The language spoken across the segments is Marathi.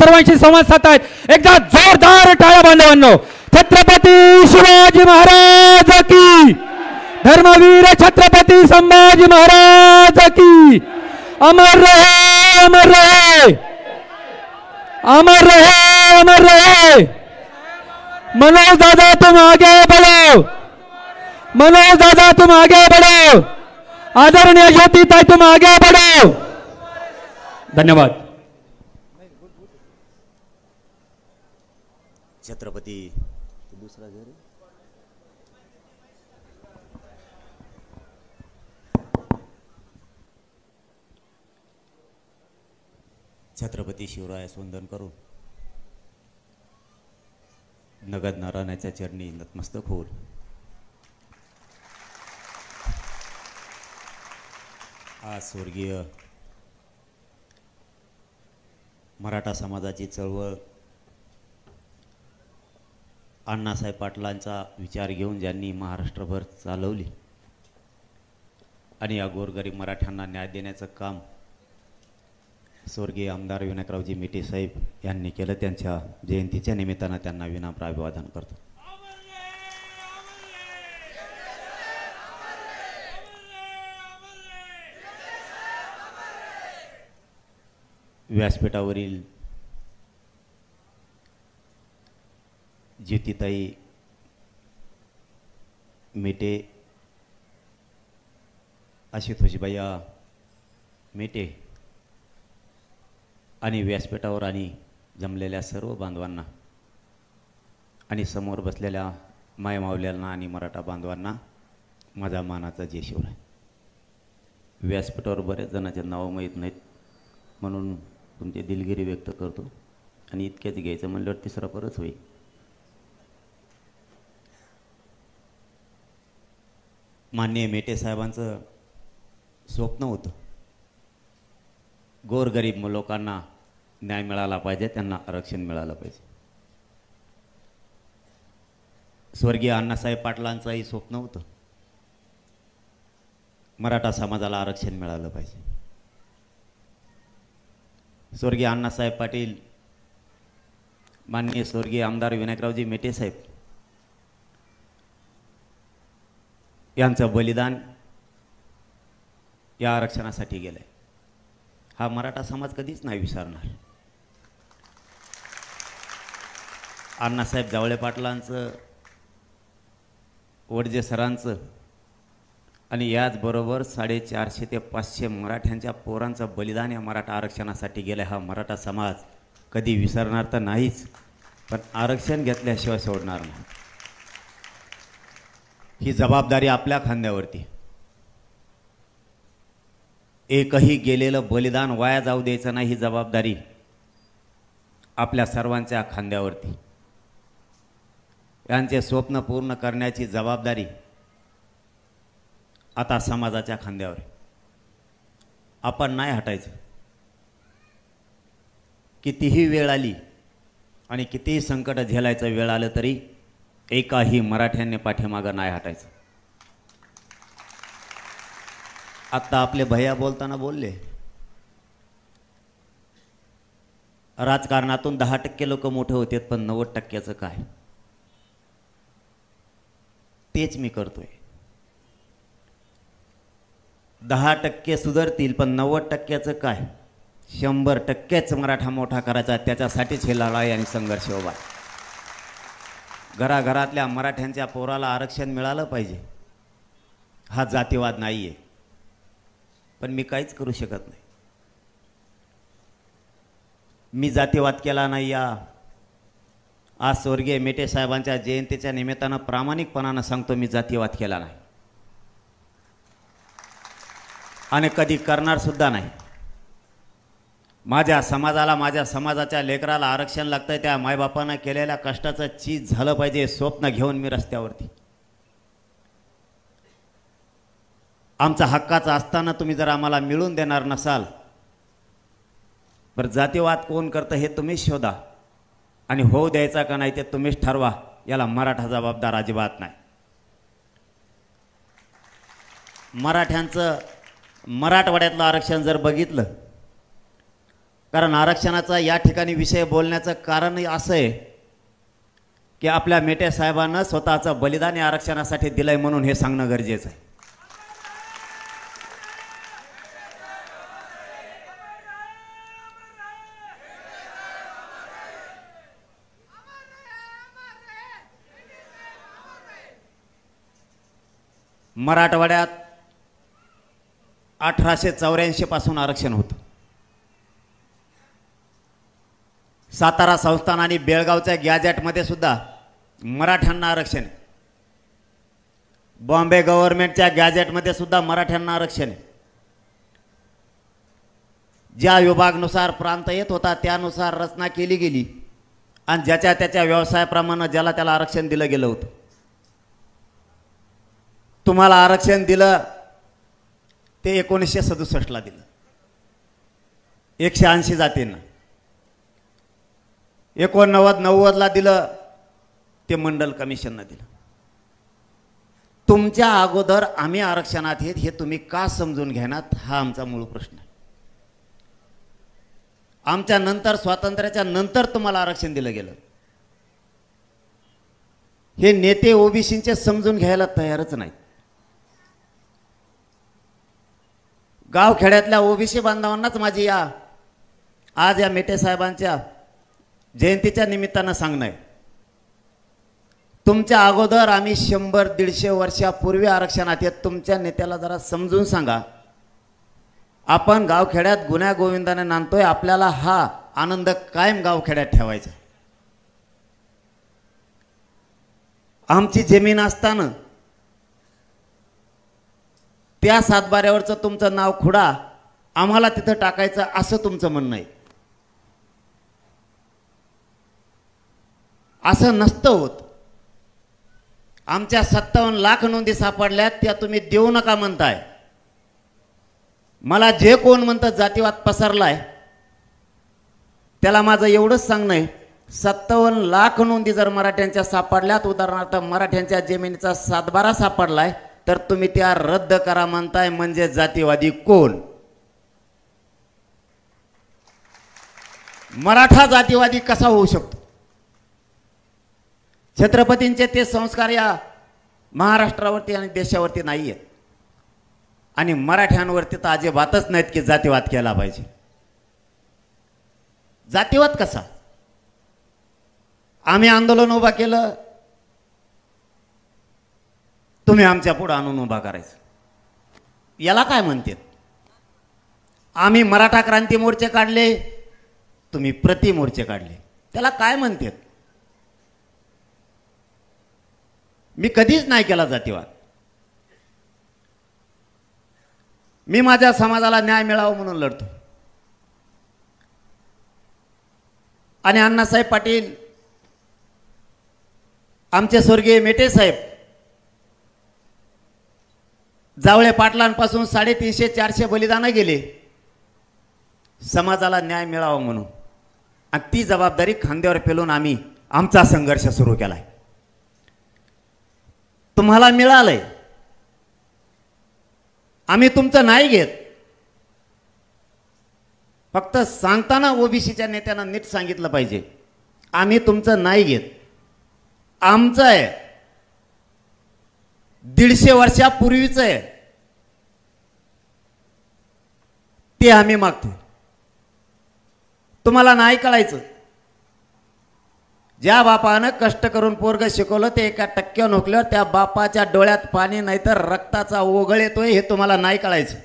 सर्वांशी संवाद साधतायत। एकदा जोरदार टाळ्या बांधवांनो। छत्रपती शिवाजी महाराज की, धर्मवीर छत्रपती संभाजी महाराज की, अमर रहे अमर रहे अमर रहे अमर रहे। मनोज दादा तुम आगे बढ़ो, मनोज दादा तुम आगे बढ़ो, आदरणीय ज्योति ताई तुम आगे बढ़ो। धन्यवाद। छत्रपती दूसरा घर छत्रपती शिवरायास वंदन करून नगद नारायणाच्या चरणी नतमस्तक होऊन आज स्वर्गीय मराठा समाजाची चळवळ अण्णासाहेब पाटलांचा विचार घेऊन ज्यांनी महाराष्ट्रभर चालवली आणि या गोरगरीब मराठ्यांना न्याय देण्याचं काम स्वर्गीय आमदार विनायकरावजी मेटे साहेब यांनी केलं, त्यांच्या जयंतीच्या निमित्तानं त्यांना विनम्र अभिवादन करतो। व्यासपीठावरील ज्योतिताई मेटे, आशुतोषभैया मेटे आणि व्यासपीठावर आणि जमलेल्या सर्व बांधवांना आणि समोर बसलेल्या मायमावल्यांना आणि मराठा बांधवांना माझा मानाचा जय शिवराय। व्यासपीठावर बरेच जणांचे नाव माहीत नाहीत म्हणून तुमची दिलगिरी व्यक्त करतो आणि इतक्याच घ्यायचं म्हणल्यावर तिसरा परत होईल। माननीय मेटे साहेबांचं स्वप्न होतं गोरगरीब लोकांना न्याय मिळाला पाहिजे, त्यांना आरक्षण मिळालं पाहिजे। स्वर्गीय अण्णासाहेब पाटलांचंही स्वप्न होतं मराठा समाजाला आरक्षण मिळालं पाहिजे। स्वर्गीय अण्णासाहेब पाटील, माननीय स्वर्गीय आमदार विनायकरावजी मेटे साहेब यांचं बलिदान या आरक्षणासाठी गेलंय, हा मराठा समाज कधीच नाही विसरणार। अण्णासाहेब जावळे पाटलांचं, वडजे सरांचं आणि याचबरोबर 450 ते 500 मराठ्यांच्या पोरांचं बलिदान या मराठा आरक्षणासाठी गेलं, हा मराठा समाज कधी विसरणार तर नाहीच, पण आरक्षण घेतल्याशिवाय सोडणार नाही। ही जबाबदारी आपल्या खांद्यावरती, एकही गेलेलं बलिदान वाया जाऊ द्यायचं नाही, ही जबाबदारी आपल्या सर्वांच्या खांद्यावरती। यांचे स्वप्न पूर्ण करण्याची जबाबदारी आता समाजाच्या खांद्यावर आहे। आपण नाही हटायचं, कितीही वेळ आली आणि कितीही संकट झेलायचं वेळ आलं तरी एकाही मराठ्यांनी पाठीमागं नाही हटायचं। आता आपले भैया बोलताना बोलले, राजकारणातून 10% लोक मोठे होते पण 90%चं काय, तेच मी करतोय। 10% सुधारतील पण 90%चं काय, 100%च मराठा मोठा करायचा, त्याच्यासाठीच हे लढाई आणि संघर्ष उभा। घराघरातल्या मराठ्यांच्या पोराला आरक्षण मिळालं पाहिजे, हा जातीवाद नाही आहे, पण मी काहीच करू शकत नाही। मी जातीवाद केला नाही या आज स्वर्गीय मेटे साहेबांच्या जयंतीच्या निमित्तानं प्रामाणिकपणानं सांगतो, मी जातीवाद केला नाही आणि कधी करणार सुद्धा नाही। माझ्या समाजाला, माझ्या समाजाच्या लेकराला आरक्षण लागतंय, त्या मायबापानं केलेल्या कष्टाचं चीज झालं पाहिजे, स्वप्न घेऊन मी रस्त्यावरती। आमचा हक्काचा असताना तुम्ही जर आम्हाला मिळून देणार नसाल, पर जातीवाद कोण करतं हे तुम्हीच शोधा आणि होऊ द्यायचा का नाही ते तुम्हीच ठरवा, याला मराठा जबाबदार अजिबात नाही। मराठ्यांचं मराठवाड्यातलं आरक्षण जर बघितलं कारण आरक्षणाचा या ठिकाणी विषय बोलण्याचं कारण असं आहे की आपल्या मेटे साहेबांना स्वतःचं बलिदान या आरक्षणासाठी दिलंय म्हणून हे सांगणं गरजेचं आहे. मराठवाड्यात 1884 पासून आरक्षण होतं. सातारा संस्थान आणि बेळगावच्या गॅजेटमध्ये सुद्धा मराठ्यांना आरक्षण आहे. बॉम्बे गव्हर्नमेंटच्या गॅजेटमध्ये सुद्धा मराठ्यांना आरक्षण आहे. ज्या विभागानुसार प्रांत येत होता त्यानुसार रचना केली गेली आणि ज्याच्या त्याच्या व्यवसायाप्रमाणे ज्याला त्याला आरक्षण दिलं गेलं होतं. तुम्हाला आरक्षण दिलं ते 1967 दिलं 180 जातींना. 89-90 दिलं ते मंडल कमिशननं दिलं. तुमच्या अगोदर आम्ही आरक्षणात आहेत हे तुम्ही का समजून घेणार हा आमचा मूळ प्रश्न आहे. आमच्या नंतर स्वातंत्र्याच्या नंतर तुम्हाला आरक्षण दिलं गेलं. हे नेते ओबीसींचे समजून घ्यायला तयारच नाहीत. गावखेड्यातल्या ओबीसी बांधवांनाच माझी आज या मेटे साहेबांच्या जयंतीच्या निमित्तानं सांगणं आहे. तुमच्या अगोदर आम्ही 100-150 वर्षापूर्वी आरक्षणात येत. तुमच्या नेत्याला जरा समजून सांगा. आपण गावखेड्यात गुण्या गोविंदाने नांदतोय. आपल्याला हा आनंद कायम गावखेड्यात ठेवायचा. आमची जमीन असताना त्या सातबाऱ्यावरचं तुमचं नाव खुडा आम्हाला तिथं टाकायचं असं तुमचं म्हणणं आहे. असं नसतं होत. आमच्या 57 लाख नोंदी सापडल्यात त्या तुम्ही देऊ नका म्हणताय. मला जे कोण म्हणतं जातीवाद पसरलाय त्याला माझं एवढंच सांगणं आहे 57 लाख नोंदी जर मराठ्यांच्या सापडल्यात, उदाहरणार्थ मराठ्यांच्या जमिनीचा सातबारा सापडलाय, तर तुम्ही त्या रद्द करा म्हणताय. म्हणजे जातीवादी कोण? मराठा जातीवादी कसा होऊ शकतो? छत्रपतींचे ते संस्कार या महाराष्ट्रावरती आणि देशावरती नाही आहेत आणि मराठ्यांवरती तर अजिबातच नाहीत की जातीवाद केला पाहिजे. जातीवाद कसा? आम्ही आंदोलन उभा केलं, तुम्ही आमच्या पुढे आणून उभा करायचं, याला काय म्हणतात? आम्ही मराठा क्रांती मोर्चे काढले, तुम्ही प्रति मोर्चे काढले, त्याला काय म्हणतात? मी कधीच नाही केला जातीवाद. मी माझ्या समाजाला न्याय मिळावा म्हणून लढतो. आणि अण्णासाहेब पाटील, आमचे स्वर्गीय मेटे साहेब, जावळे पाटलांपासून 350-400 बलिदानं गेले समाजाला न्याय मिळावा म्हणून. आणि ती जबाबदारी खांद्यावर पेलून आम्ही आमचा संघर्ष सुरू केलाय. तुम्हाला मिळालंय, आम्ही तुमचं नाही घेत. फक्त सांगताना ओबीसीच्या नेत्यांना नीट सांगितलं पाहिजे, आम्ही तुमचं नाही घेत, आमचं आहे, 150 वर्षापूर्वीचं आहे, ते आम्ही मागतो. तुम्हाला नाही कळायचं. ज्या बापानं कष्ट करून पोरग शिकवलं ते 1% नोकल्यावर त्या बापाच्या डोळ्यात पाणी नाही तर रक्ताचा ओघळ येतोय हे तुम्हाला नाही कळायचं.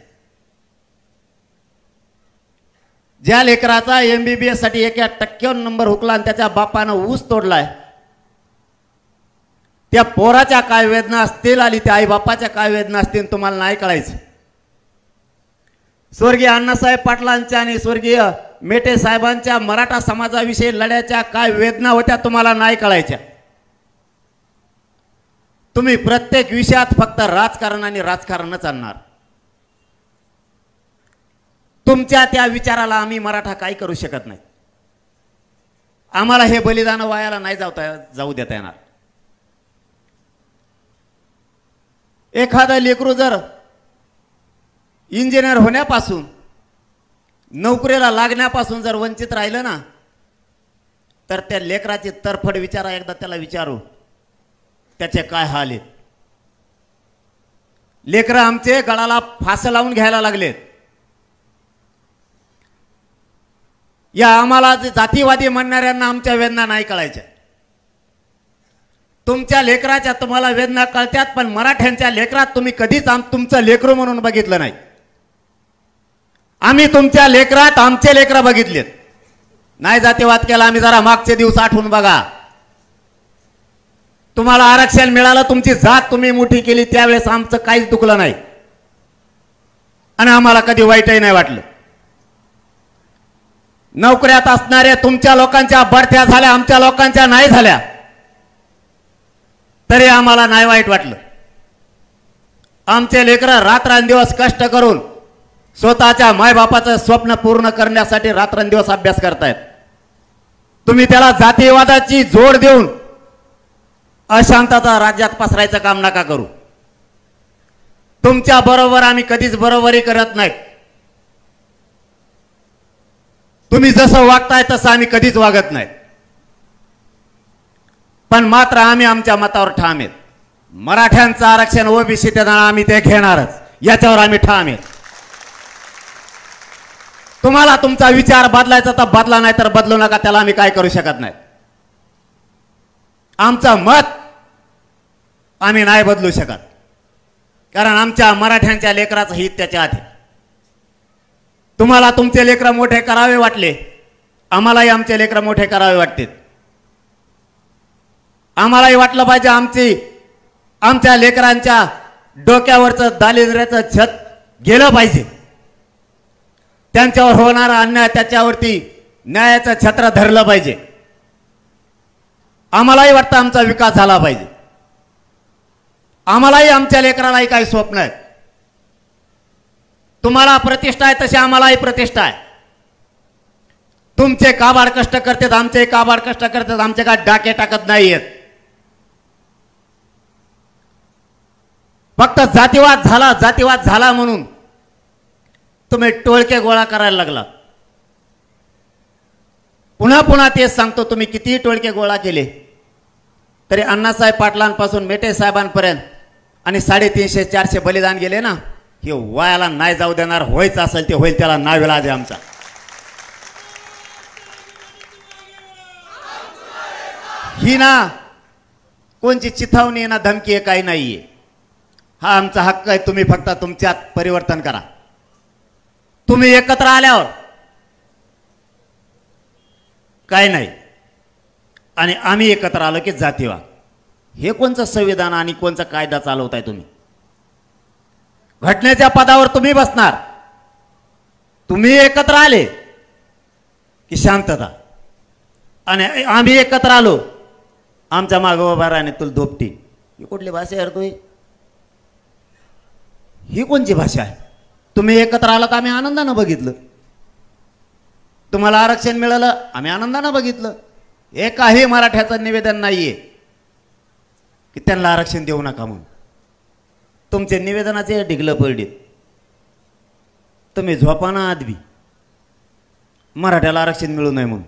ज्या लेकराचा MBBS साठी 1% नंबर हुकला आणि त्याच्या बापानं ऊस तोडलाय, त्या पोराच्या काय वेदना असतील आणि त्या आई बापाच्या काय वेदना असतील तुम्हाला नाही कळायचं. स्वर्गीय अण्णासाहेब पाटलांच्या आणि स्वर्गीय मेटे साहेबांच्या मराठा समाजाविषयी लढ्याच्या काय वेदना होत्या तुम्हाला नाही कळायच्या. तुम्ही प्रत्येक विषयात फक्त राजकारण आणि राजकारणच आणणार. तुमच्या त्या विचाराला आम्ही मराठा काही करू शकत नाही. आम्हाला हे बलिदान वायाला नाही जाऊ देता येणार. एखादं लेकरू जर इंजिनियर होण्यापासून नोकरीला लागण्यापासून जर वंचित राहिलं ना तर त्या लेकराची तरफड विचारा, एकदा त्याला विचारू त्याचे काय हाल आहेत. लेकरं आमचे गळाला फास लावून घ्यायला लागलेत. या आम्हाला जे जातीवादी म्हणणाऱ्यांना आमच्या वेदना नाही कळायच्या. तुमच्या लेकराच्या तुम्हाला वेदना कळतात, पण मराठ्यांच्या लेकरात तुम्ही कधीच तुमचं लेकरू म्हणून बघितलं नाही. आम्ही तुमच्या लेकरात आमचे लेकरं बघितलेत. नाही जातीवाद केला आम्ही, जरा मागचे दिवस आठवून बघा. तुम्हाला आरक्षण मिळालं, तुमची जात तुम्ही मोठी केली, त्यावेळेस आमचं काहीच दुखलं नाही आणि आम्हाला कधी वाईटही नाही वाटलं. नोकऱ्यात असणारे तुमच्या लोकांच्या बढत्या झाल्या, आमच्या लोकांच्या नाही झाल्या, तरी आम्हाला नाही वाईट वाटलं. आमचे लेकरं रात्रंदिवस कष्ट करून स्वतःच्या मायबापाचं स्वप्न पूर्ण करण्यासाठी रात्रंदिवस अभ्यास करतायत. तुम्ही त्याला जातीवादाची जोड देऊन अशांतता राज्यात पसरायचं काम नका करू. तुमच्या बरोबर आम्ही कधीच बरोबरी करत नाही. तुम्ही जसं वागताय तसं आम्ही कधीच वागत नाही. पण मात्र आम्ही आमच्या मतावर ठाम आहेत. मराठ्यांचं आरक्षण ओबीसी देताना आम्ही ते घेणारच, याच्यावर आम्ही ठाम आहेत. तुम्हाला तुमचा विचार बदलायचा तर बदला, नाही तर बदलू नका, त्याला आम्ही काय करू शकत नाही. आमचं मत आम्ही नाही बदलू शकत, कारण आमच्या मराठ्यांच्या लेकराचं हित त्याच्यात आहे. तुम्हाला तुमचे लेकरं मोठे करावे वाटले, आम्हालाही आमचे लेकरं मोठे करावे वाटते. आम्हालाही वाटलं पाहिजे आमच्या लेकरांच्या डोक्यावरचं दारिद्र्याचं छत गेलं पाहिजे. त्यांच्यावर होणारा अन्याय त्याच्यावरती न्यायाचं छत्र धरलं पाहिजे. आम्हालाही वाटतं आमचा विकास झाला पाहिजे. आम्हालाही आमच्या लेकरालाही काही स्वप्न आहेत. तुम्हाला प्रतिष्ठा आहे तशी आम्हालाही प्रतिष्ठा आहे. तुमचे काबाड कष्ट करतात, आमचे काबाड कष्ट करतात, आमचे काय डाके टाकत नाहीयेत. फक्त जातीवाद झाला म्हणून तुम्ही टोळके गोळा करायला लागला. पुन्हा पुन्हा तेच सांगतो, तुम्ही कितीही टोळके गोळा केले तरी अण्णासाहेब पाटलांपासून मेटे साहेबांपर्यंत आणि 350-400 बलिदान गेले ना, हे वायाला नाही जाऊ देणार. व्हायचं असेल ते होईल, त्याला नाविलाज आहे आमचा. ही ना कोणची चिथावणी आहे ना धमकी आहे, काही नाहीये. हा आमचा हक्क आहे. तुम्ही फक्त तुमच्यात परिवर्तन करा. तुम्ही एकत्र आल्यावर काय नाही आणि आम्ही एकत्र आलो की जातीवाद. हे कोणचं संविधान आणि कोणचा कायदा चालवताय तुम्ही? घटनेच्या पदावर तुम्ही बसणार. तुम्ही एकत्र आले की शांतता, आणि आम्ही एकत्र आलो आमच्या मागं उभा राहणे तुला धोपटी. ही कुठली भाषा आहे तू? ही कोणची भाषा आहे? तुम्ही एकत्र आलात, आम्ही आनंदानं बघितलं. तुम्हाला आरक्षण मिळालं, आम्ही आनंदानं बघितलं. एकाही मराठ्याचं निवेदन नाहीये की त्यांना आरक्षण देऊ नका म्हणून. तुमचे निवेदनाचे ढिगलं पडलीत. तुम्ही झोपाना आदबी मराठ्याला आरक्षण मिळू नये म्हणून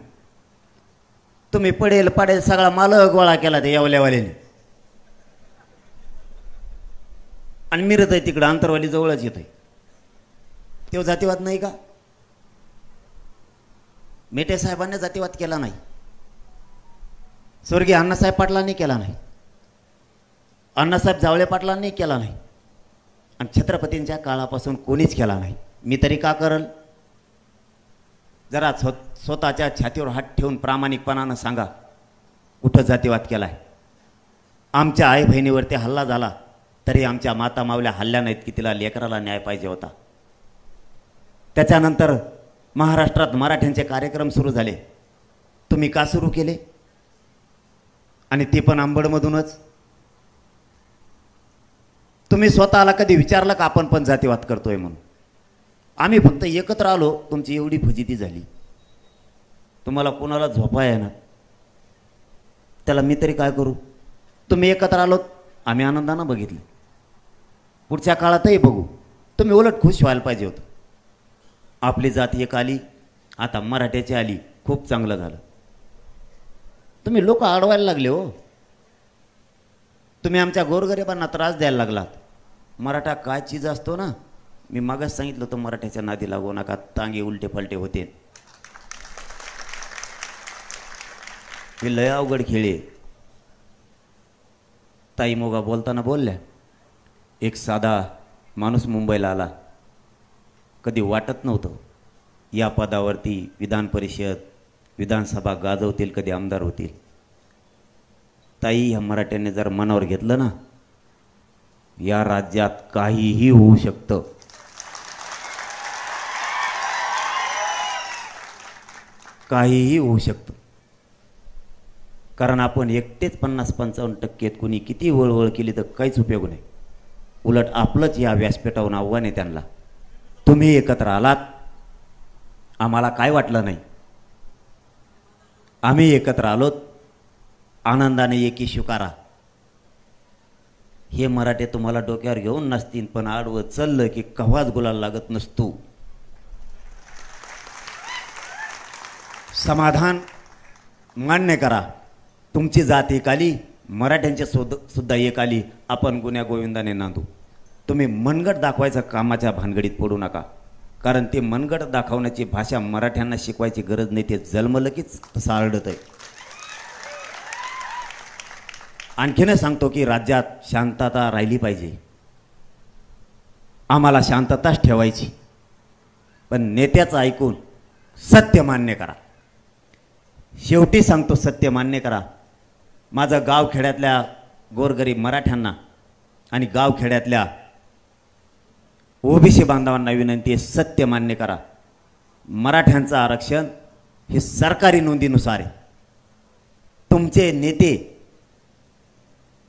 तुम्ही पडेल सगळा माल गोळा केला ते येवल्यावाल्याने, आणि मिरत आहे तिकडं आंतरवाली जवळच येत आहे. तेव्हा जातीवाद नाही का? मेटे साहेबांनी जातीवाद केला नाही, स्वर्गीय अण्णासाहेब पाटलांनी केला नाही, अण्णासाहेब जावळे पाटलांनी केला नाही, आणि छत्रपतींच्या काळापासून कोणीच केला नाही. मी तरी का करल? जरा स्वतःच्या छातीवर हात ठेवून प्रामाणिकपणानं सांगा कुठं जातीवाद केलाय. आमच्या आई बहिणीवरती हल्ला झाला तरी आमच्या माता मावल्या हल्ल्या नाहीत की तिला लेकराला न्याय पाहिजे होता. त्याच्यानंतर महाराष्ट्रात मराठ्यांचे कार्यक्रम सुरू झाले. तुम्ही का सुरू केले? आणि ते पण आंबडमधूनच. तुम्ही स्वतःला कधी विचारलं का आपण पण जातीवाद करतोय म्हणून? आम्ही फक्त एकत्र आलो, तुमची एवढी फजिती झाली. तुम्हाला कोणाला झोपाय ना, त्याला मी तरी काय करू? तुम्ही एकत्र आलो, आम्ही आनंदानं बघितलं. पुढच्या काळातही बघू. तुम्ही उलट खुश व्हायला पाहिजे होतं. आपली जात एक आली, आता मराठ्याची आली, खूप चांगलं झालं. तुम्ही लोक अडवायला लागले हो. तुम्ही आमच्या गोरगरिबांना त्रास द्यायला लागलात. मराठा काय चीज असतो ना, मी मागच सांगितलं होतं, मराठ्याच्या नादी लागू नका, तांगे उलटे फलटे होते. हे लय अवघड खेळे. ताई मोगा बोलताना बोलल्या, एक साधा माणूस मुंबईला आला, कधी वाटत नव्हतं या पदावरती विधान परिषद विधानसभा गाजवतील, कधी आमदार होतील. ताई, ह्या मराठ्याने जर मनावर घेतलं ना, या राज्यात काहीही होऊ शकतं. काहीही होऊ शकतं. कारण आपण एकटेच 50-55% कुणी किती वळवळ केली तर काहीच उपयोग नाही. उलट आपलंच या व्यासपीठावरून आव्हान आहे त्यांना. तुम्ही एकत्र आलात, आम्हाला काय वाटलं नाही. आम्ही एकत्र आलोत, आनंदाने एकी स्वीकारा. हे मराठे तुम्हाला डोक्यावर घेऊन नसतील, पण आडवं चाललं की कव्हाच गुलाल लागत नसतो. समाधान मान्य करा. तुमची जात एक आली, मराठ्यांची सुद्धा एक आली, आपण गुन्ह्या गोविंदाने नांदू. तुम्ही मनगट दाखवायचं कामाच्या भानगडीत पडू नका. कारण ते मनगट दाखवण्याची भाषा मराठ्यांना शिकवायची गरज नाही, ते जन्मलं कीच तसं आरडत आहे. आणखीन सांगतो की राज्यात शांतता राहिली पाहिजे. आम्हाला शांतताच ठेवायची, पण नेत्याचं ऐकून सत्य मान्य करा. शेवटी सांगतो, सत्य मान्य करा. माझं गावखेड्यातल्या गोरगरीब मराठ्यांना आणि गावखेड्यातल्या ओबीसी बांधवांना विनंती आहे, सत्य मान्य करा. मराठ्यांचं आरक्षण हे सरकारी नोंदीनुसार आहे. तुमचे नेते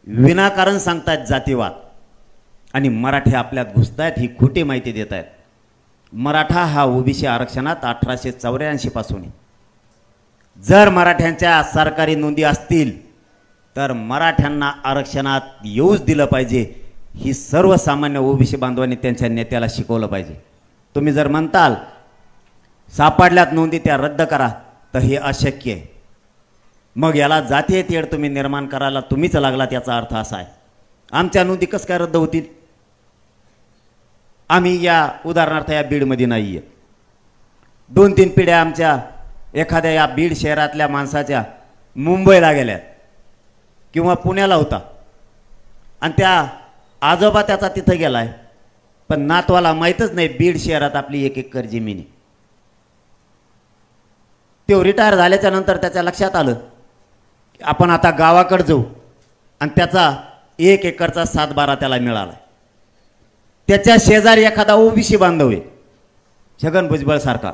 विनाकारण सांगतायत जातीवाद आणि मराठे आपल्यात घुसतायत, ही खोटी माहिती देत आहेत. मराठा हा ओबीसी आरक्षणात 1884 पासून आहे. जर मराठ्यांच्या सरकारी नोंदी असतील तर मराठ्यांना आरक्षणात येऊच दिलं पाहिजे, ही सर्वसामान्य ओबीसी बांधवांनी त्यांच्या नेत्याला शिकवलं पाहिजे. तुम्ही जर म्हणताल सापडल्यात नोंदी त्या रद्द करा, तर हे अशक्य आहे. मग याला जातीय तेढ तुम्ही निर्माण करायला तुम्हीच लागलात, याचा अर्थ असा आहे. आमच्या नोंदी कसं काय रद्द होतील? आम्ही या उदाहरणार्थ या बीडमध्ये नाही आहे. 2-3 पिढ्या आमच्या एखाद्या या बीड शहरातल्या माणसाच्या मुंबईला गेल्या किंवा पुण्याला होता आणि त्या आजोबा त्याचा तिथं गेलाय, पण नातवाला माहीतच नाही बीड शहरात आपली 1 एकर जमीन आहे. तो रिटायर झाल्याच्या नंतर त्याच्या लक्षात आलं की आपण आता गावाकडे जाऊ, आणि त्याचा 1 एकरचा 7-12 त्याला मिळाला. त्याच्या शेजारी एखादा ओबीसी बांधव आहे, छगन भुजबळ सारखा,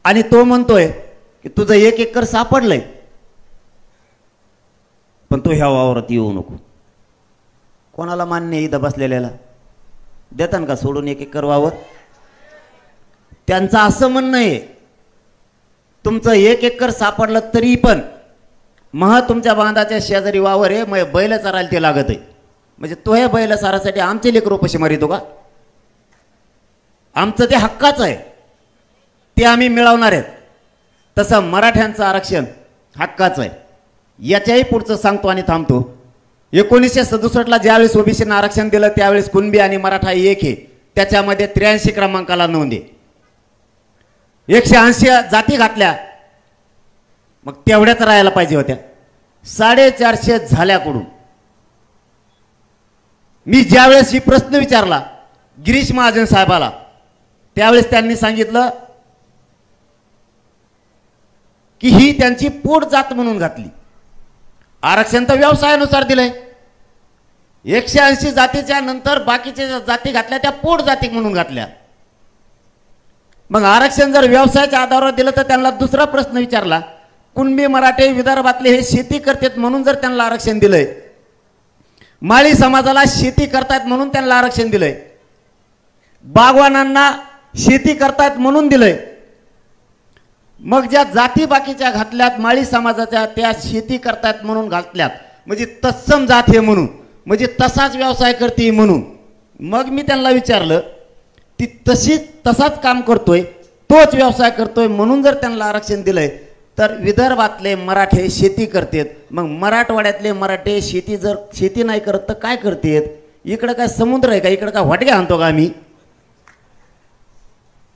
आणि तो म्हणतोय की तुझं 1 एकर सापडलंय, पण तू ह्या वावरात येऊ नको. कोणाला मान्य इथं बसलेल्याला? देतान का सोडून 1 एकर वावर? त्यांचं असं म्हणणं आहे, तुमचं 1 एकर सापडलं तरी पण तुमच्या बांधाच्या शेजारी वावर आहे, मग बैल चरायला ते लागत आहे. म्हणजे तो हे बैल चारासाठी आमचे लेकरं उपाशी मारितो का? आमचं ते हक्काचं आहे, ते आम्ही मिळवणार आहेत. तसं मराठ्यांचं आरक्षण हक्काचं आहे. याच्याही पुढचं सांगतो आणि थांबतो. 1967ला ज्यावेळेस ओबीसीना आरक्षण दिलं त्यावेळेस कुणबी आणि मराठा एक आहे, त्याच्यामध्ये 83 क्रमांकाला नोंद आहे. 180 जाती घातल्या, मग तेवढ्याच राहायला पाहिजे होत्या. 450 झाल्याकडून मी ज्यावेळेस ही प्रश्न विचारला गिरीश महाजन साहेबाला, त्यावेळेस त्यांनी सांगितलं की ही त्यांची पोट जात म्हणून घातली. आरक्षण तर व्यवसायानुसार दिलंय. 180 जातीच्या नंतर बाकीच्या जाती घातल्या त्या पोट जाती म्हणून घातल्या. मग आरक्षण जर व्यवसायाच्या आधारावर दिलं तर त्यांना दुसरा प्रश्न विचारला, कुणबी मराठे विदर्भातले हे शेती करतात म्हणून जर त्यांना आरक्षण दिलंय, माळी समाजाला शेती करतायत म्हणून त्यांना आरक्षण दिलंय, बागवानांना शेती करतायत म्हणून दिलंय, मग ज्या जाती बाकीच्या घातल्यात माळी समाजाच्या त्या शेती करतायत म्हणून घातल्यात, म्हणजे तत्सम जात हे म्हणून, म्हणजे तसाच व्यवसाय करते म्हणून, मग मी त्यांना विचारलं, ती तसाच काम करतोय, तोच व्यवसाय करतोय, म्हणून जर त्यांना आरक्षण दिलंय तर विदर्भातले मराठे शेती करतात, मग मराठवाड्यातले मराठे शेती नाही करत तर काय करतात? इकडं काय समुद्र आहे का? इकडं काय वाटगे आणतो का आम्ही?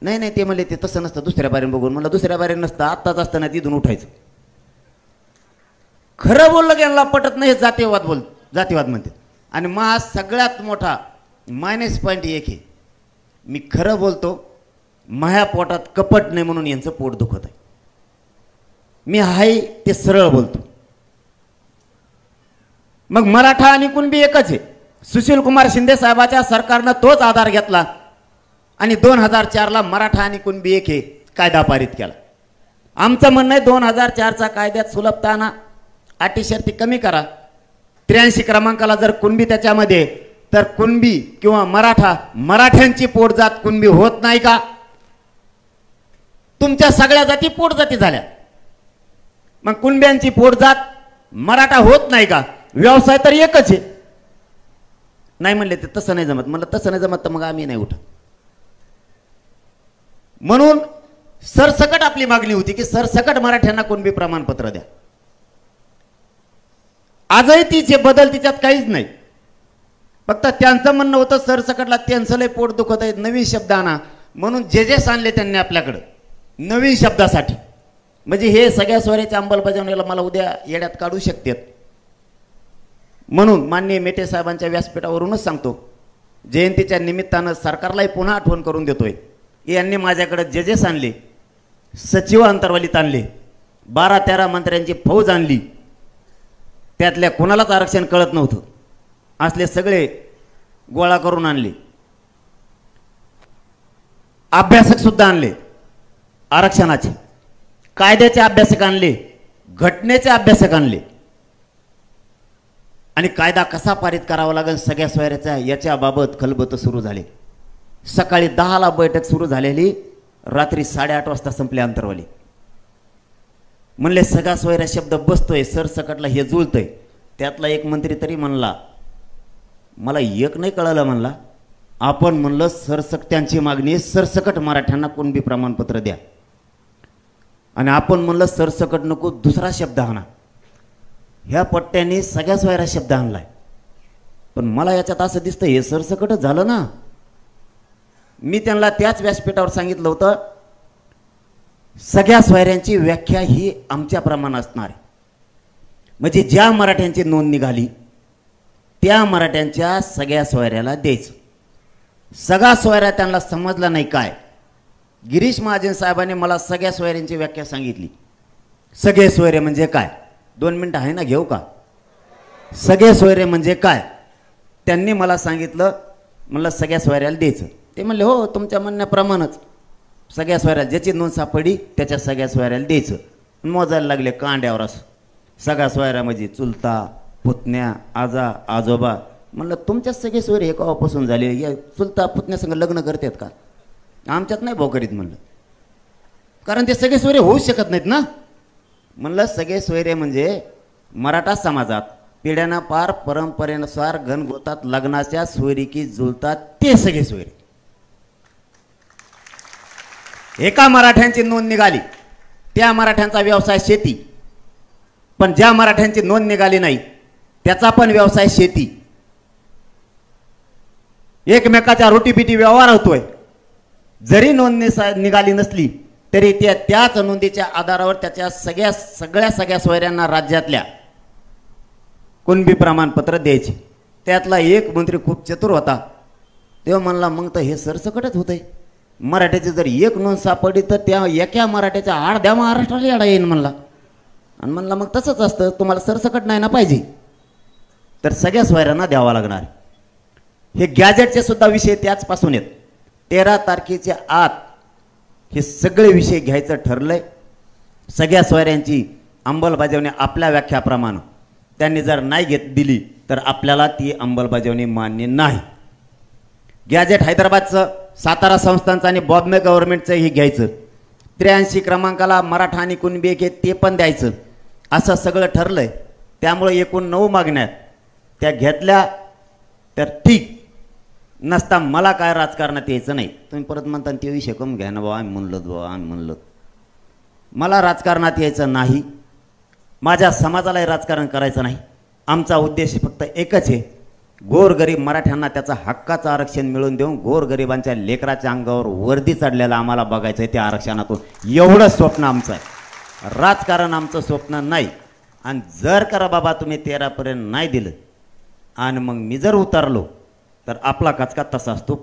नाही ते म्हणले ते तसं नसतं, दुसऱ्या बारीने बघून. म्हणलं दुसऱ्या बारीने नसतं, आत्ताच असताना तिथून उठायचं. खरं बोललं की यांना पटत नाही, जातीवाद म्हणते. आणि मग सगळ्यात मोठा मायनस पॉईंट एक आहे, मी खरं बोलतो, माझ्या पोटात कपट नाही म्हणून यांचं पोट दुखत आहे. मी आहे ते सरळ बोलतो. मग मराठा आणि कुणबी एकच आहे. सुशील कुमार शिंदे साहेबाच्या सरकारनं तोच आधार घेतला आणि 2004ला मराठा आणि कुणबी एक हे कायदा पारित केला. आमचं म्हणणं आहे 2004चा कायद्यात सुलभता आणा, अटी शर्ती कमी करा. 83 क्रमांकाला जर कुणबी त्याच्यामध्ये, तर कुणबी किंवा मराठ्यांची पोटजात कुणबी होत नाही का? तुमच्या सगळ्या जाती पोटजाती झाल्या, मग कुणब्यांची पोटजात मराठा होत नाही का? व्यवसाय तर एकच आहे. नाही म्हणले ते तसं नाही जमत. म्हणलं तसं नाही जमत तर मग आम्ही नाही उठत. म्हणून सरसकट आपली मागणी होती की सरसकट मराठ्यांना कुणबी प्रमाणपत्र द्या. आजही तिचे बदल तिच्यात काहीच नाही. फक्त त्यांचं म्हणणं होतं सरसकटला त्यांचं लय पोट दुखत आहे, नवीन शब्द आणा. म्हणून जे आणले त्यांनी आपल्याकडं नवीन शब्दासाठी. म्हणजे हे सगळ्या सोयऱ्याच्या अंमलबजावणीला मला उद्या येड्यात काढू शकतात. म्हणून माननीय मेटे साहेबांच्या व्यासपीठावरूनच सांगतो, जयंतीच्या निमित्तानं सरकारलाही पुन्हा आठवण करून देतोय, यांनी माझ्याकडे जजेस आणले, सचिव अंतर्वालीत आणले, 12-13 मंत्र्यांची फौज आणली, त्यातल्या कोणालाच आरक्षण कळत नव्हतं असले सगळे गोळा करून आणले. अभ्यासक सुद्धा आणले आरक्षणाचे, कायद्याचे अभ्यासक आणले, घटनेचे अभ्यासक आणले. आणि कायदा कसा पारित करावा लागेल सगळ्या सोयऱ्याचा याच्याबाबत खलबत सुरू झाले. सकाळी 10ला बैठक सुरू झालेली, रात्री 8:30 वाजता संपले अंतर्वाली. म्हणले सगळा सोयरा शब्द बसतोय, सरसकटला हे जुळतंय. त्यातला एक मंत्री तरी म्हणला, मला एक नाही कळलं, म्हणला आपण म्हणलं सरसकट्यांची मागणी सरसकट मराठ्यांना कुणबी प्रमाणपत्र द्या, आणि आपण म्हणलं सरसकट नको दुसरा शब्द आणा. ह्या पट्ट्यांनी सगळ्या सोयरा शब्द आणलाय. पण मला याच्यात असं दिसतं हे सरसकटच झालं ना. मी त्यांना त्याच व्यासपीठावर सांगितलं होतं, सगळ्या सोयऱ्यांची व्याख्या ही आमच्याप्रमाणे असणार आहे. म्हणजे ज्या मराठ्यांची नोंद निघाली त्या मराठ्यांच्या सगळ्या सोयऱ्याला द्यायचं. सगळा सोयरा त्यांना समजला नाही काय. गिरीश महाजन साहेबांनी मला सगळ्या सोयऱ्यांची व्याख्या सांगितली. सगळे सोयरे म्हणजे काय? 2 मिनिटं आहे ना, घेऊ का? सगळे सोयरे म्हणजे काय त्यांनी मला सांगितलं. म्हणलं सगळ्या सोयऱ्याला द्यायचं. ते म्हणले हो तुमच्या म्हणण्याप्रमाणेच सगळ्या सोयऱ्याला ज्याची नोंद सापडली त्याच्या सगळ्या सोयऱ्याला द्यायचं. मोजायला लागले कांड्यावर असं, सगळ्या सोयऱ्या म्हणजे चुलता, पुतण्या, आजा, आजोबा. म्हणलं तुमच्याच सगळे सोयरे हे केव्हापासून झाले? या चुलता पुतण्यासंग लग्न करतात का? आमच्यात नाही भाऊ करीत म्हणलं, कारण ते सगळे सोयरे होऊ शकत नाहीत ना. म्हणलं सगळे सोयरे म्हणजे मराठा समाजात पिढ्याना पार परंपरेनुसार घनगोतात लग्नाच्या सोयरीकी जुळतात ते सगळे सोयरे. एका मराठ्यांची नोंद निघाली त्या मराठ्यांचा व्यवसाय शेती, पण ज्या मराठ्यांची नोंद निघाली नाही त्याचा पण व्यवसाय शेती. एकमेकाच्या रोटीपिटी व्यवहार होतोय. जरी नोंद निघाली नसली तरी त्याच नोंदीच्या आधारावर त्याच्या सगळ्या सोयऱ्यांना राज्यातल्या कुणबी प्रमाणपत्र द्यायचे. त्यातला एक मंत्री खूप चतुर होता. तेव्हा म्हणला मग तर हे सरसकटच होतंय. मराठ्याची जर एक नोंद सापडली तर त्या एका मराठ्याच्या अर्ध्या महाराष्ट्राला येडा येईन म्हणला. आणि म्हणला मग तसंच असतं, तुम्हाला सरसकट नाही ना पाहिजे तर सगळ्या सोयऱ्यांना द्यावा लागणार. हे गॅजेटचे सुद्धा विषय त्याचपासून आहेत. 13 तारखेच्या आत हे सगळे विषय घ्यायचं ठरलंय. सगळ्या सोयऱ्यांची अंमलबजावणी आपल्या व्याख्याप्रमाणे त्यांनी जर नाही दिली तर आपल्याला ती अंमलबजावणी मान्य नाही. गॅजेट हैदराबादचं, सातारा संस्थांचं आणि बॉम्बे गव्हर्नमेंटचं हे घ्यायचं. 83 क्रमांकाला मराठा आणि कुणबी एक ते पण द्यायचं, असं सगळं ठरलंय. त्यामुळे एकूण 9 मागण्या त्या घेतल्या तर ठीक. नसता मला काय राजकारणात यायचं नाही. तुम्ही परत म्हणता ते विषय कम घ्या ना बाबा, आम्ही म्हणलो मला राजकारणात यायचं नाही. माझ्या समाजालाही राजकारण करायचं नाही. आमचा उद्देश फक्त एकच आहे, गोरगरीब मराठ्यांना त्याचं हक्काचं आरक्षण मिळवून देऊन गोरगरिबांच्या लेकराच्या अंगावर वर्दी चढलेला आम्हाला बघायचं आहे त्या आरक्षणातून. एवढं स्वप्न आमचं आहे, राजकारण आमचं स्वप्न नाही. आणि जर करा बाबा तुम्ही 13पर्यंत नाही दिलं आणि मग मी जर उतरलो तर आपला कचका तसा असतो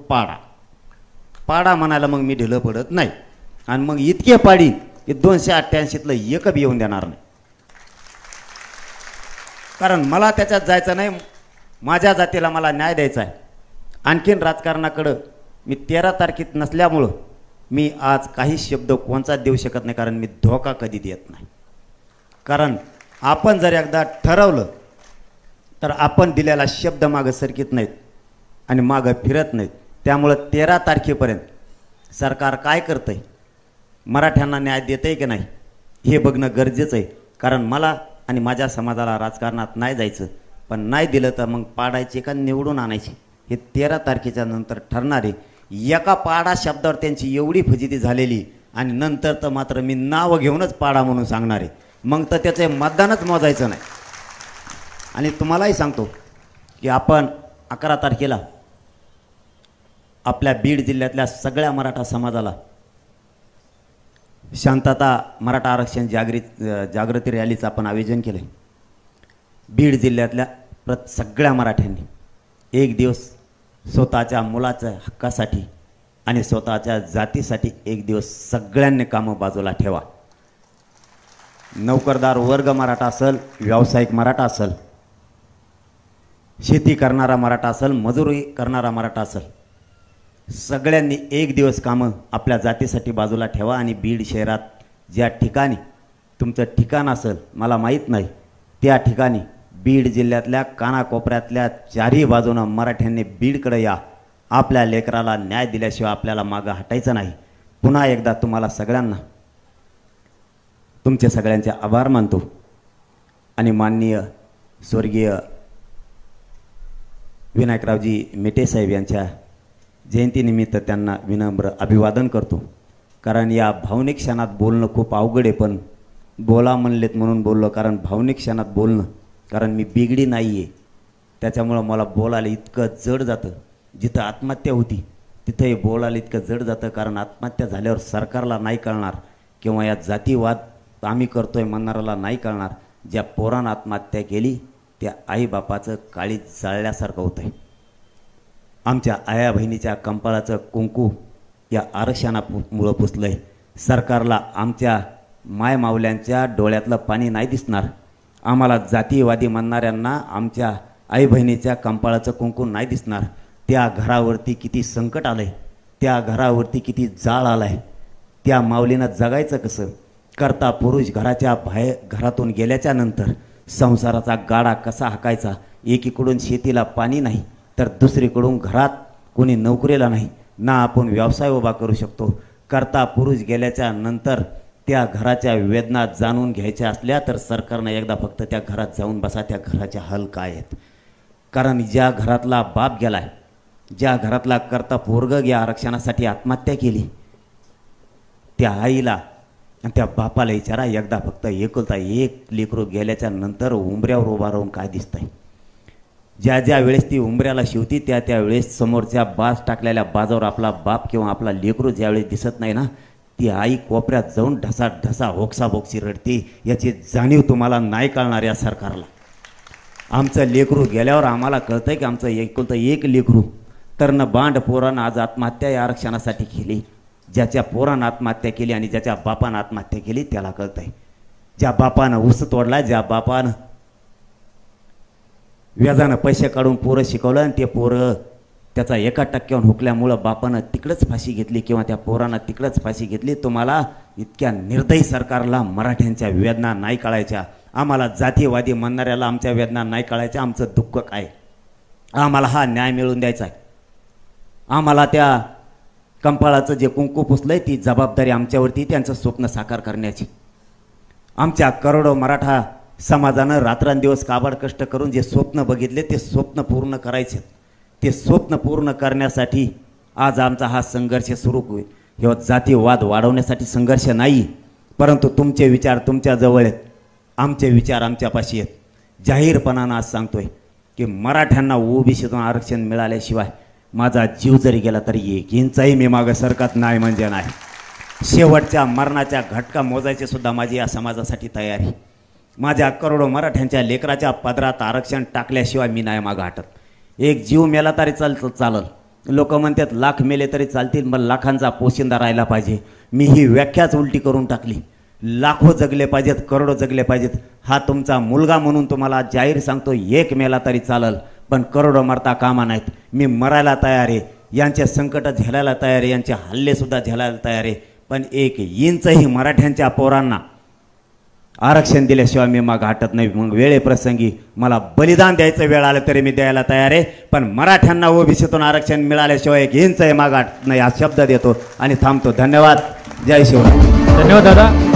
पाडा म्हणायला मग मी ढिलं पडत नाही. आणि मग इतके पाडी की 288तलं एक बी येऊन देणार नाही. कारण मला त्याच्यात जायचं नाही. माझ्या जातीला मला न्याय द्यायचा आहे. आणखीन राजकारणाकडं मी 13 तारखेत नसल्यामुळं मी आज काही शब्द कोणचा देऊ शकत नाही, कारण मी धोका कधी देत नाही. कारण आपण जर एकदा ठरवलं तर आपण दिलेला शब्द मागं सरकीत नाहीत आणि मागं फिरत नाहीत. त्यामुळं 13 तारखेपर्यंत सरकार काय करतं आहे, मराठ्यांना न्याय देतं आहे की नाही हे बघणं गरजेचं आहे. कारण मला आणि माझ्या समाजाला राजकारणात नाही जायचं, पण नाही दिलं तर मग पाडायचे का निवडून आणायचे हे 13 तारखेच्या नंतर ठरणारे. एका पाडा शब्दावर त्यांची एवढी फजिती झालेली आणि नंतर तर मात्र मी नाव घेऊनच पाडा म्हणून सांगणारे. मग तर त्याचे मतदानच मोजायचं नाही. आणि तुम्हालाही सांगतो की आपण 11 तारखेला आपल्या बीड जिल्ह्यातल्या सगळ्या मराठा समाजाला शांतता मराठा आरक्षण जागृती रॅलीचं आपण आयोजन केलं आहे. बीड जिल्ह्यातल्या सगळ्या मराठ्यांनी एक दिवस स्वतःच्या मुलाच्या हक्कासाठी आणि स्वतःच्या जातीसाठी एक दिवस सगळ्यांनी कामं बाजूला ठेवा. नोकरदार वर्ग मराठा असेल, व्यावसायिक मराठा असेल, शेती करणारा मराठा असेल, मजुरी करणारा मराठा असेल, सगळ्यांनी एक दिवस कामं आपल्या जातीसाठी बाजूला ठेवा. आणि बीड शहरात ज्या ठिकाणी तुमचं ठिकाण असेल मला माहीत नाही, त्या ठिकाणी बीड जिल्ह्यातल्या कानाकोपऱ्यातल्या चारही बाजूनं मराठ्यांनी बीडकडे या. आपल्या लेकराला न्याय दिल्याशिवाय आपल्याला मागं हटायचं नाही. पुन्हा एकदा तुम्हाला सगळ्यांना तुमचे सगळ्यांचे आभार मानतो आणि माननीय स्वर्गीय विनायकरावजी मेटेसाहेब यांच्या जयंतीनिमित्त त्यांना विनम्र अभिवादन करतो. कारण या भावनिक क्षणात बोलणं खूप अवघड आहे, पण बोला म्हणलेत म्हणून बोललो. कारण भावनिक क्षणात बोलणं, कारण मी बिगडी नाही आहे त्याच्यामुळं मला बोलायला इतकं जड जातं. जिथं आत्महत्या होती तिथंही बोलायला इतकं जड जातं. कारण आत्महत्या झाल्यावर सरकारला नाही कळणार किंवा या जातीवाद आम्ही करतोय म्हणणाऱ्याला नाही कळणार. ज्या पोरानं आत्महत्या केली त्या आईबापाचं काळीज जाळल्यासारखं होतं आहे. आमच्या आया बहिणीच्या कंपाळाचं कुंकू या आरक्षणामुळं पुसलं आहे. सरकारला आमच्या मायमावल्यांच्या डोळ्यातलं पाणी नाही दिसणार. आम्हाला जातीवादी म्हणणाऱ्यांना आमच्या आई बहिणीच्या कंपाळाचं कुंकू नाही दिसणार. त्या घरावरती किती संकट आलं आहे, त्या घरावरती किती जाळ आला आहे. त्या माऊलीनं जगायचं कसं? करता पुरुष घरातून गेल्याच्या नंतर संसाराचा गाडा कसा हाकायचा? एकीकडून शेतीला पाणी नाही तर दुसरीकडून घरात कोणी नोकरीला नाही ना आपण व्यवसाय उभा करू शकतो. करता पुरुष गेल्याच्या नंतर त्या घराच्या वेदना जाणून घ्यायच्या असल्या तर सरकारनं एकदा फक्त त्या घरात जाऊन बसा, त्या घराचे हाल काय आहेत. कारण ज्या घरातला बाप गेलाय, ज्या घरातला करता पोरग या आरक्षणासाठी आत्महत्या केली, त्या आईला आणि त्या बापाला विचारा एकदा फक्त एकुलता एक लेकरू गेल्याच्या नंतर उंबऱ्यावर उभा राहून काय दिसतंय. ज्या ज्या वेळेस ती उंबऱ्याला शिवती त्या त्या वेळेस समोरच्या बाज टाकलेल्या बाजावर आपला बाप किंवा आपला लेकरू ज्यावेळेस दिसत नाही ना, ती आई कोपऱ्यात जाऊन ढसा ढसा होक्साबोक्सी रडते. याची जाणीव तुम्हाला नाही कळणार या सरकारला. आमचं लेकरू गेल्यावर आम्हाला कळतंय की आमचं एकुलतं एक लेकरू तर न बांड पोरानं आज आत्महत्या या आरक्षणासाठी केली. ज्याच्या पोरानं आत्महत्या केली आणि ज्याच्या बापानं आत्महत्या केली त्याला कळतंय. ज्या बापानं ऊस तोडला, ज्या बापानं व्याजानं पैसे काढून पोरं शिकवलं आणि ते पोरं त्याचा 1% हुकल्यामुळं बापानं तिकडंच फाशी घेतली किंवा त्या पोरानं तिकडंच फाशी घेतली. तुम्हाला इतक्या निर्दयी सरकारला मराठ्यांच्या वेदना नाही कळायच्या. आम्हाला जातीवादी म्हणणाऱ्याला आमच्या वेदना नाही कळायच्या. आमचं दुःख काय? आम्हाला हा न्याय मिळवून द्यायचा आहे. आम्हाला त्या कंपाळाचं जे कुंकू पुसलंय ती जबाबदारी आमच्यावरती, त्यांचं स्वप्न साकार करण्याची. आमच्या करोडो मराठा समाजानं रात्रंदिवस काबाड कष्ट करून जे स्वप्न बघितले ते स्वप्न पूर्ण करायचे. ते स्वप्न पूर्ण करण्यासाठी आज आमचा हा संघर्ष सुरू होईल. हे जातीवाद वाढवण्यासाठी संघर्ष नाही, परंतु तुमचे विचार तुमच्या जवळ आहेत, आमचे विचार आमच्यापाशी आहेत. जाहीरपणानं आज सांगतोय की मराठ्यांना ओबीसीतून आरक्षण मिळाल्याशिवाय माझा जीव जरी गेला तरी एक इंचाही मी मागं सरकत नाही म्हणजे नाही. शेवटच्या मरणाच्या घटका मोजायची सुद्धा माझी या समाजासाठी तयारी. माझ्या करोडो मराठ्यांच्या लेकराच्या पदरात आरक्षण टाकल्याशिवाय मी नाही मागं हटत. एक जीव मेला तरी चालल. लोक म्हणतात लाख मेले तरी चालतील, पण लाखांचा पोशिंदा राहिला पाहिजे. मी ही व्याख्याच उलटी करून टाकली. लाखो जगले पाहिजेत, करोडो जगले पाहिजेत. हा तुमचा मुलगा म्हणून तुम्हाला जाहीर सांगतो, एक मेला तरी चालल, पण करोडो मरता कामा नाहीत. मी मरायला तयार आहे, यांचे संकट झेलायला तयार आहे, यांचे हल्लेसुद्धा झेलायला तयार आहे, पण एक इंचही मराठ्यांच्या पोरांना आरक्षण दिल्याशिवाय मी मागं हटत नाही. मग वेळेप्रसंगी मला बलिदान द्यायचं वेळ आलं तरी मी द्यायला तयार आहे, पण मराठ्यांना ओबीसीतून आरक्षण मिळाल्याशिवाय एक इंचही मागं हटत नाही हा शब्द देतो आणि थांबतो. धन्यवाद. जय शिवराय. धन्यवाद दादा.